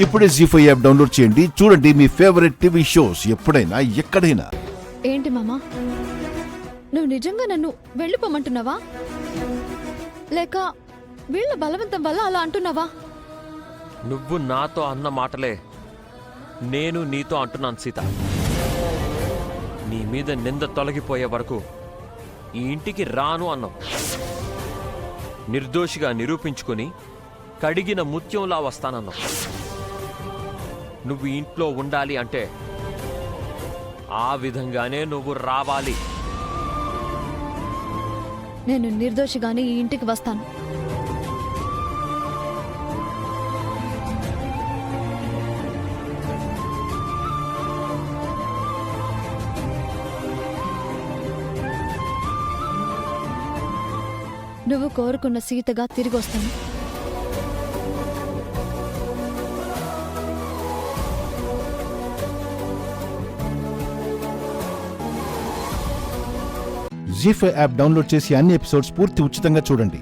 ఇప్పుడే జీ5 app download చేయండి. చూడండి మీ ఫేవరెట్ టీవీ షోస్ ఎప్పుడైనా ఎక్కడైనా. ఏంటి మామా, నువ్వు నిజంగా నన్ను వెళ్ళిపోమంటున్నావా, లేక వీళ్ళ బలవంతం వల్ల అలా అంటున్నావా? నువ్వు నాతో అన్న మాటలే నేను నీతో అంటున్నాను సీత. నీ మీద నింద తొలగిపోయే వరకు ఈ ఇంటికి రాను అన్నావు. నిర్దోషిగా నిరూపించుకొని కడిగిన ముత్యంలా వస్తానన్నావు. నువ్వు ఇంట్లో ఉండాలి అంటే ఆ విధంగానే నువ్వు రావాలి. నేను నిర్దోషిగానే ఈ ఇంటికి వస్తాను. నువ్వు కోరుకున్న సీతగా తిరిగి వస్తాను. జీ5 యాప్ డౌన్లోడ్ చేసి అన్ని ఎపిసోడ్స్ పూర్తి ఉచితంగా చూడండి.